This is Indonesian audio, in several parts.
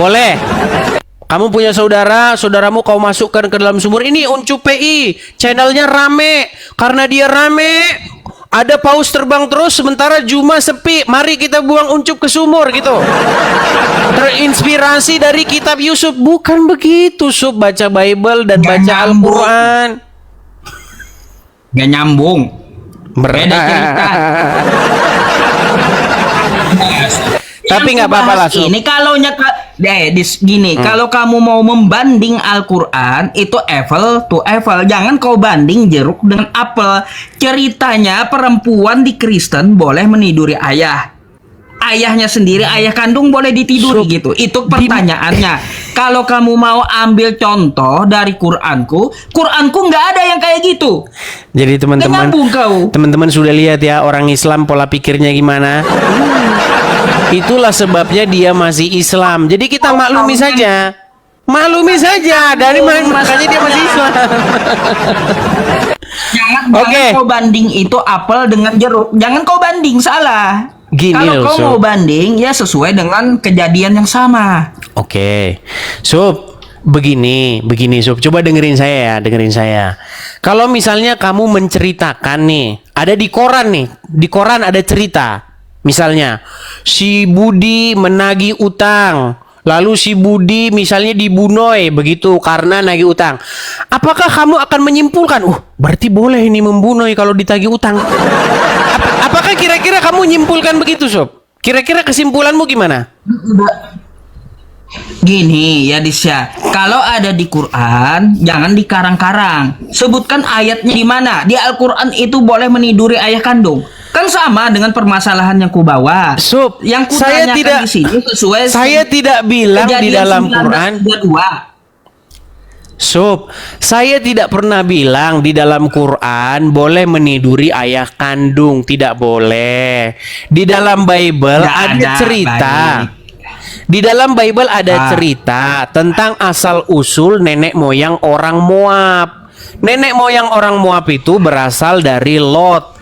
Boleh. Kamu punya saudara, saudaramu kau masukkan ke dalam sumur. Ini Uncup PI, channelnya rame. Karena dia rame, ada paus terbang terus sementara Juma sepi. Mari kita buang Uncup ke sumur gitu. Terinspirasi dari kitab Yusuf. Bukan begitu, Sup. Baca Bible dan baca Al-Quran. Gak nyambung. Beda cerita. Tapi nggak apa-apa lah, Sup. Ini kalau gini, kalau kamu mau membanding Al-Quran itu apple to apple, jangan kau banding jeruk dengan apel. Ceritanya perempuan di Kristen boleh meniduri ayahnya sendiri, ayah kandung boleh ditiduri gitu. Itu pertanyaannya. Kalau kamu mau ambil contoh dari Quranku nggak ada yang kayak gitu. Jadi teman-teman sudah lihat ya orang Islam pola pikirnya gimana? Itulah sebabnya dia masih Islam. Jadi kita maklumi saja. Maklumi saja dari makanya dia masih Islam. Jangan kau banding itu apel dengan jeruk. Jangan kau banding, salah. Kalau kau mau banding ya sesuai dengan kejadian yang sama. Sup, begini Sup. Coba dengerin saya. Kalau misalnya kamu menceritakan nih, ada di koran ada cerita. Misalnya, si Budi menagih utang, lalu si Budi misalnya dibunuh begitu karena nagih utang. Apakah kamu akan menyimpulkan, berarti boleh ini membunuh kalau ditagih utang? Apakah kira-kira kamu nyimpulkan begitu, Sob? Kira-kira kesimpulanmu gimana? Gini ya Disya, kalau ada di Quran jangan dikarang-karang. Sebutkan ayatnya di mana. Di Al-Quran itu boleh meniduri ayah kandung. Kan sama dengan permasalahan yang kubawa. Sob, yang kutanyakan di sini sesuai. Saya tidak bilang di dalam Quran. Sob, saya tidak pernah bilang di dalam Quran boleh meniduri ayah kandung, tidak boleh. Di dalam Bible ada cerita. Di dalam Bible ada cerita tentang asal usul nenek moyang orang Moab. Nenek moyang orang Moab itu berasal dari Lot.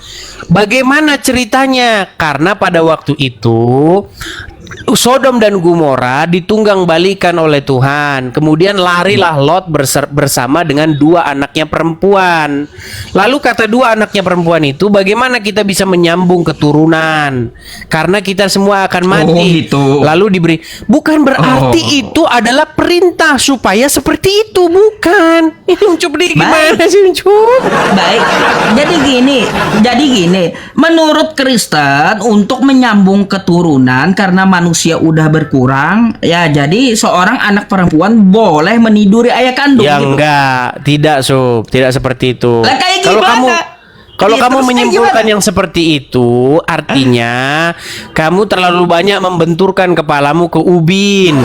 Bagaimana ceritanya? Karena pada waktu itu Sodom dan Gomora ditunggang balikan oleh Tuhan. Kemudian larilah Lot bersama dengan dua anaknya perempuan. Lalu kata dua anaknya perempuan itu, bagaimana kita bisa menyambung keturunan? Karena kita semua akan mati. Lalu diberi. Bukan berarti itu adalah perintah supaya seperti itu, bukan. Ini Uncup gimana sih Uncup? Baik. Jadi gini. Menurut Kristen untuk menyambung keturunan karena manusia udah berkurang, ya jadi seorang anak perempuan boleh meniduri ayah kandung. Ya gitu. Enggak, tidak Sob, tidak seperti itu. Kalau kamu menyimpulkan yang seperti itu, artinya kamu terlalu banyak membenturkan kepalamu ke ubin.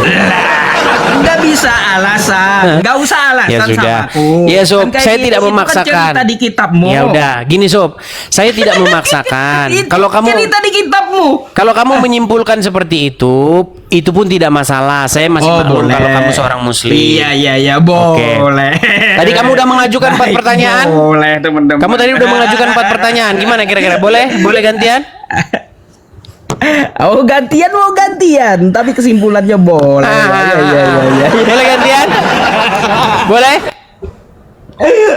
Nggak bisa alasan, nggak usah alasan ya sudah. sama aku. Ya Sob, saya tidak itu memaksakan. Kan cerita di kitabmu. Ya udah, gini Sob, saya tidak memaksakan. Kalau kamu cerita di kitabmu. Kalau kamu menyimpulkan seperti itu pun tidak masalah. Saya masih maklum kalau kamu seorang muslim. Iya, boleh. Tadi kamu udah mengajukan 4 pertanyaan? Boleh, teman-teman. Kamu tadi udah mengajukan 4 pertanyaan. Gimana kira-kira? Boleh gantian? Gantian, tapi kesimpulannya boleh. Iya. Boleh gantian? Boleh?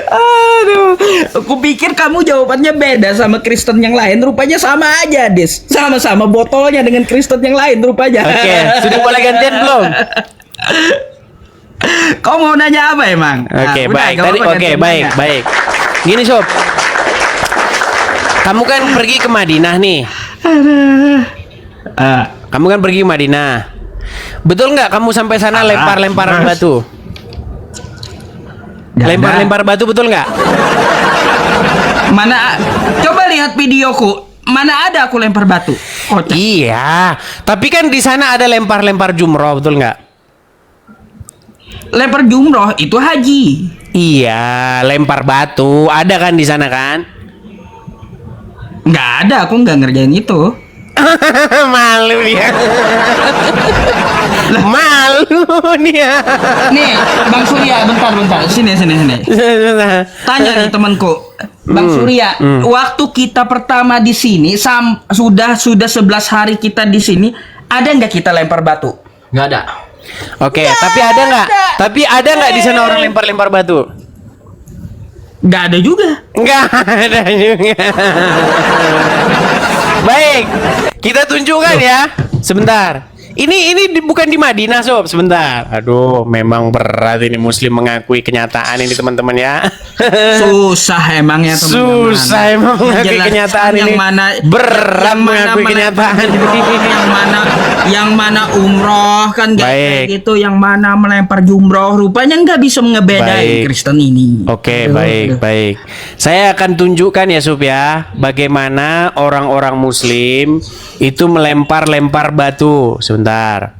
Aduh, aku pikir kamu jawabannya beda sama Kristen yang lain. Rupanya sama aja, Dis. Sama-sama botolnya dengan Kristen yang lain rupanya. Oke, sudah boleh gantian belum? Kau mau nanya apa emang? Baik. Gini Sob, kamu kan pergi ke Madinah nih. Kamu kan pergi ke Madinah. Betul nggak kamu sampai sana lempar-lemparan batu? Lempar-lempar batu, betul nggak? Mana? Coba lihat videoku. Mana ada aku lempar batu? Iya, tapi kan di sana ada lempar-lempar jumroh, betul nggak? Lempar jumroh itu haji. Iya, lempar batu ada kan di sana kan? Nggak ada, aku nggak ngerjain itu. Malu dia. Malu dia. Nih, Bang Surya, bentar. Sini. Tanya nih temanku. Bang Surya, waktu kita pertama di sini sudah 11 hari kita di sini, ada nggak kita lempar batu? Nggak ada. Oke, tapi ada nggak? Tapi ada nggak di sana orang lempar-lempar batu? Nggak ada juga. Nggak ada juga. Baik, kita tunjukkan ya. Sebentar. Ini bukan di Madinah, Sob. Sebentar. Aduh, memang berat ini Muslim mengakui kenyataan ini, teman-teman ya. Susah emangnya teman-teman. Susah emang mengakui Menjelaskan kenyataan yang ini. mana Berat yang mana mengakui kenyataan ini. yang mana umroh kan nggak kayak Baik. gitu, yang mana melempar jumroh rupanya nggak bisa ngebedain Baik. Kristen ini. Oke, Aduh, baik, aduh. baik. Saya akan tunjukkan ya, Sob ya, bagaimana orang-orang Muslim itu melempar-lempar batu. Sebentar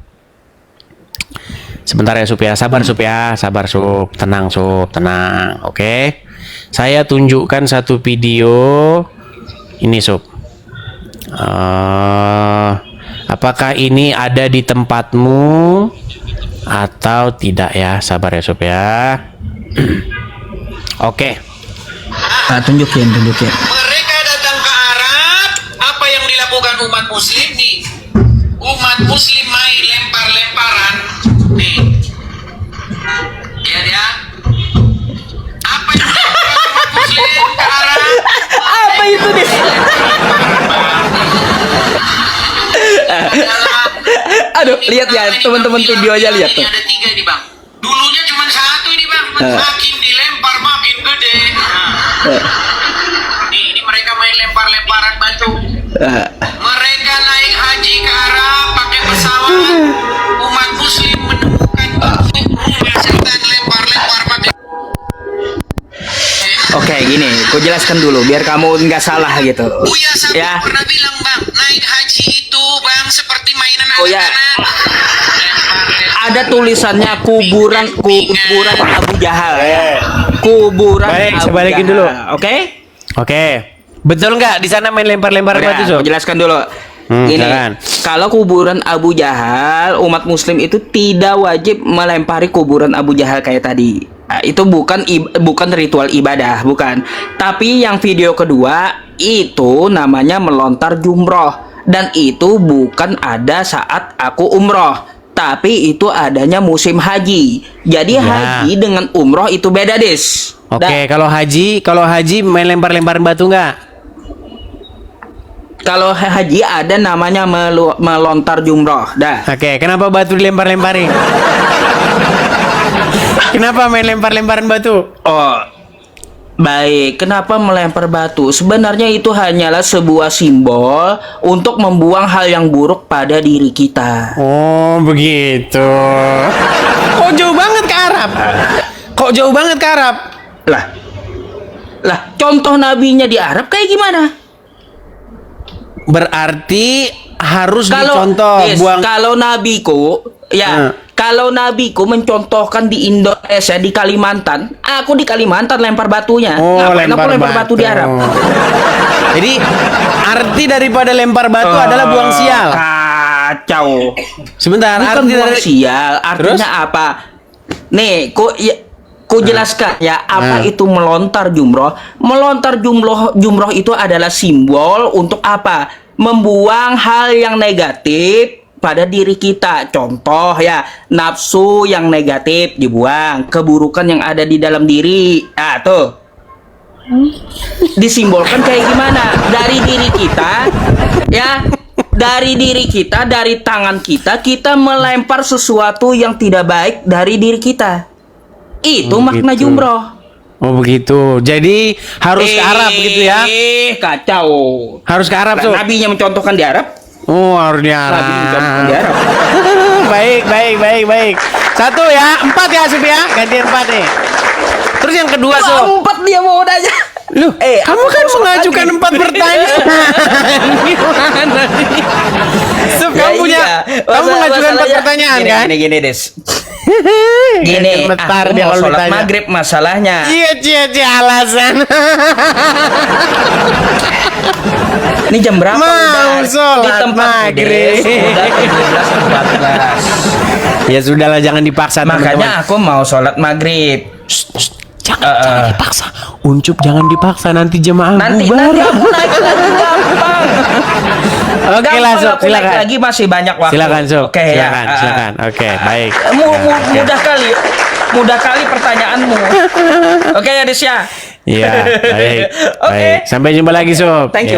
ya, Sob ya. Sabar, Sob ya. Sabar, Sob. Tenang, Sob. Tenang. Oke. Saya tunjukkan satu video. Ini, Sob. Apakah ini ada di tempatmu atau tidak ya? Sabar ya, Sob ya. Oke. Tunjukin. Mereka datang ke Arab, apa yang dilakukan umat muslim nih? Umat muslim main lempar-lemparan nih. Lihat ya. Apa yang dilakukan umat muslim ke Arab? Apa itu nih? Aduh, lihat ya teman-teman videonya, lihat tuh. Ini ada 3 nih bang. Dulunya cuma 1 ini bang. Makin dilempar makin gede. Ini mereka main lempar-lemparan batu. Mereka naik haji ke Arab pakai pesawat. Umat muslim menemukan setan lempar-lempar pakai. Oke, gini, ku jelaskan dulu biar kamu nggak salah gitu. Buya Sabit Ya. pernah bilang bang, naik haji itu bang seperti mainan Oh, ya. anak-anak. Ada tulisannya kuburan Abu Jahal ya. Kuburan Baik, Abu saya balikin Jahal. dulu. Oke? Oke. Betul nggak di sana main lempar-lempar batu, Udah, Sob? aku jelaskan dulu. Gini, silakan. kalau kuburan Abu Jahal, umat muslim itu tidak wajib melempari kuburan Abu Jahal kayak tadi. Nah, itu bukan ritual ibadah, bukan. Tapi yang video kedua itu namanya melontar jumroh, dan itu bukan ada saat aku umroh, tapi itu adanya musim haji. Jadi Ya. haji dengan umroh itu beda, Des. Oke, kalau haji main lempar-lemparan batu nggak? Kalau haji ada namanya melontar jumroh. Dah. Oke, kenapa batu dilempar-lemparin? Kenapa main lempar-lemparan batu? Oh, baik. Kenapa melempar batu? Sebenarnya itu hanyalah sebuah simbol untuk membuang hal yang buruk pada diri kita. Oh, begitu. Kok jauh banget ke Arab? Kok jauh banget ke Arab? Lah, contoh nabinya di Arab kayak gimana? Berarti harus Kalau dicontoh Yes, buang. kalau nabiku, ya, kalau nabiku mencontohkan di Indonesia, di Kalimantan, aku di Kalimantan lempar batunya. Oh, Ngapain aku lempar batu di Arab? Jadi arti daripada lempar batu adalah buang sial. Kacau. Sebentar, Bukan arti buang dari sial, artinya apa? Nih, ku jelaskan ya apa itu melontar jumroh. Melontar jumroh itu adalah simbol untuk apa? Membuang hal yang negatif pada diri kita. Contoh ya, nafsu yang negatif dibuang, keburukan yang ada di dalam diri. Ah, tuh. Disimbolkan kayak gimana? Dari diri kita ya. Dari diri kita, dari tangan kita, kita melempar sesuatu yang tidak baik dari diri kita. Itu makna gitu. jumroh. Oh begitu. Jadi harus ke Arab gitu ya? Kacau. Harus ke Arab, Sob. Nabinya mencontohkan di Arab. Oh, harus di Arab. Nabi mencontohkan di Arab. Baik. 1 ya, 4 ya, Sob ya. Gantian 4 nih. Terus yang kedua, Sob. 4 dia mau nanya. Loh, kamu kan mengajukan 4 pertanyaan. Gimana sih? Sob, kamu mengajukan 4 pertanyaan kan? Gini, Des. Gini, Gemetar aku dia mau kalau sholat ditanya. maghrib masalahnya. Cie alasan. Ini jam berapa? Mau udah? sholat Di tempat maghrib. Udah 17.14. Ya sudahlah, jangan dipaksa. Makanya aku mau sholat maghrib. Jangan dipaksa. Uncup jangan dipaksa, nanti jemaah Nanti bubar. aku naik lagi gampang. Oke Gampang lah Sob, aku naik silakan. lagi masih banyak waktu. Silakan Sob. Oke ya. Silakan, silakan. Oke, baik. Mudah kali. Mudah kali pertanyaanmu. Oke ya Dis ya. Iya, baik. Oke. Baik. Sampai jumpa lagi Sob. Thank you.